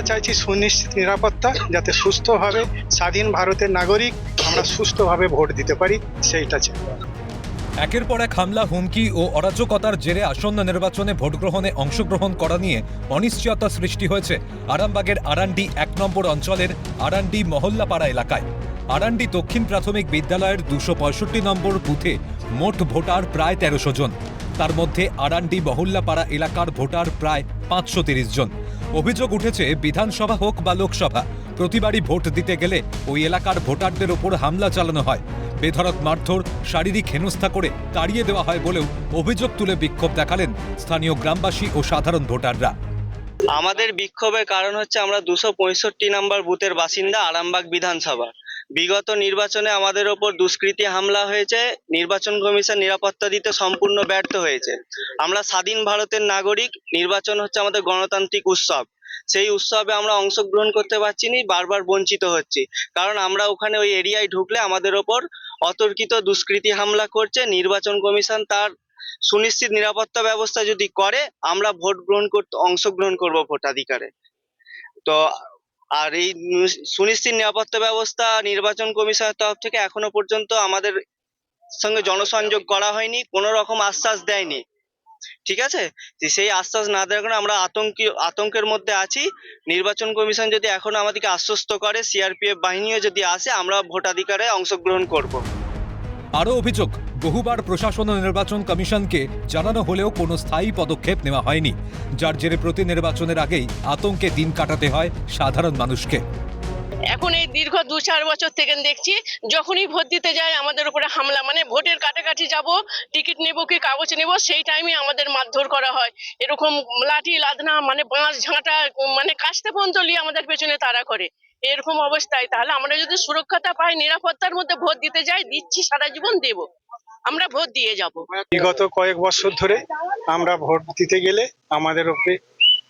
চাইছি সুনিশ্চিত নিরাপত্তা, যাতে সুস্থভাবে স্বাধীন ভারতের নাগরিক আমরা সুস্থভাবে ভোট দিতে পারি, সেইটা চাই। একের পর এক হামলা, হুমকি ও অরাজকতার জেরে আসন্ন নির্বাচনে ভোটগ্রহণে অংশগ্রহণ করা নিয়ে অনিশ্চয়তা সৃষ্টি হয়েছে আরামবাগের আরান্ডি ১ নম্বর অঞ্চলের আরান্ডি মহল্লাপাড়া এলাকায়। আরান্ডি দক্ষিণ প্রাথমিক বিদ্যালয়ের ২৬৫ নম্বর বুথে মোট ভোটার প্রায় ১৩০০ জন। তার মধ্যে আরান্ডি মহল্লাপাড়া এলাকার ভোটার প্রায় ৫৩০ জন। অভিযোগ উঠেছে, বিধানসভা হোক বা লোকসভা, প্রতিবারই ভোট দিতে গেলে ওই এলাকার ভোটারদের ওপর হামলা চালানো হয়। বেধড়ক মারধর, শারীরিক হেনস্থা করে তাড়িয়ে দেওয়া হয় বলেও অভিযোগ তুলে বিক্ষোভ দেখালেন স্থানীয় গ্রামবাসী ও সাধারণ ভোটাররা। আমাদের বিক্ষোভের কারণ হচ্ছে আমরা ২৬৫ নম্বর বুথের বাসিন্দা, আরামবাগ বিধানসভা। বিগত নির্বাচনে আমাদের ওপর দুষ্কৃতী হামলা হয়েছে, নির্বাচন কমিশন নিরাপত্তা দিতে সম্পূর্ণ ব্যর্থ হয়েছে। আমরা স্বাধীন ভারতের নাগরিক, নির্বাচন হচ্ছে আমাদের গণতান্ত্রিক উৎসব। সেই উৎসবে আমরা অংশগ্রহণ করতে পারছি না, বারবার বঞ্চিত হচ্ছি। কারণ আমরা ওখানে ওই এরিয়ায় ঢুকলে আমাদের ওপর অতর্কিত দুষ্কৃতী হামলা করছে। নির্বাচন কমিশন তার সুনিশ্চিত নিরাপত্তা ব্যবস্থা যদি করে, আমরা ভোট গ্রহণ করতে অংশগ্রহণ করব ভোটাধিকারে। তো আর এই সুনিশ্চিত নিরাপত্তা ব্যবস্থা নির্বাচন কমিশনের তরফ থেকে এখনো পর্যন্ত আমাদের সঙ্গে জনসংযোগ করা হয়নি, কোনো রকম আশ্বাস দেয়নি। ঠিক আছে, সেই আশ্বাস না দেওয়ার কারণে আমরা আতঙ্কের মধ্যে আছি। নির্বাচন কমিশন যদি এখনো আমাদেরকে আশ্বস্ত করে, সিআরপিএফ বাহিনীও যদি আসে, আমরা ভোটাধিকারে অংশগ্রহণ করব। আরও অভিযোগ, বহুবার প্রশাসন ও নির্বাচন কমিশনকে জানানো হলেও কোনো স্থায়ী পদক্ষেপ নেওয়া হয়নি, যার জেরে প্রতি নির্বাচনের আগেই আতঙ্কে দিন কাটাতে হয় সাধারণ মানুষকে। এখন এই দীর্ঘ ২-৪ বছর থেকে দেখছি, যখনই ভোট দিতে যায় আমাদের উপরে হামলা, মানে ভোটের কাছাকাছি যাব, টিকিট নেব কি কাগজ নেব, সেই টাইমে আমাদের মারধর করা হয়। এরকম লাঠি লাদনা, মানে বাঁশ ঝাঁটা, মানে কাস্তে পর্যন্ত নিয়ে আমাদের পেছনে তাড়া করে। এরকম অবস্থায় তাহলে আমরা যদি সুরক্ষাটা পাই, নিরাপত্তার মধ্যে ভোট দিতে যাই, দিচ্ছি, সারা জীবন দেব, আমরা ভোট দিয়ে যাব। বিগত কয়েক বছর ধরে আমরা ভোট দিতে গেলে আমাদের উপরে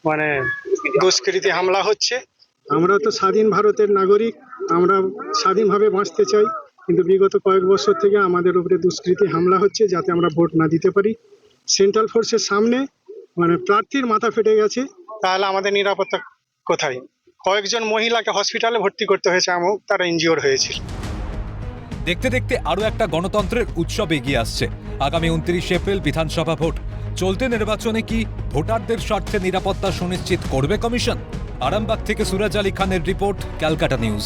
মানে দুষ্কৃতী হামলা হচ্ছে। আমরা তো স্বাধীন ভারতের নাগরিক, আমরা স্বাধীনভাবে বাঁচতে চাই, কিন্তু বিগত কয়েক বছর থেকে আমাদের উপরে দুষ্কৃতী হামলা হচ্ছে, যাতে আমরা ভোট না দিতে পারি। সেন্ট্রাল ফোর্সের সামনে মানে প্রার্থীর মাথা ফেটে গেছে, তাহলে আমাদের নিরাপত্তা কোথায়? কয়েকজন মহিলাকে হসপিটালে ভর্তি করতে হয়েছে, এবং তারা ইনজিওর হয়েছে। দেখতে দেখতে আরও একটা গণতন্ত্রের উৎসব এগিয়ে আসছে। আগামী ২৯ এপ্রিল বিধানসভা ভোট। চলতি নির্বাচনে কি ভোটারদের স্বার্থে নিরাপত্তা সুনিশ্চিত করবে কমিশন? আরামবাগ থেকে সুরাজ আলী খানের রিপোর্ট, ক্যালকাটা নিউজ।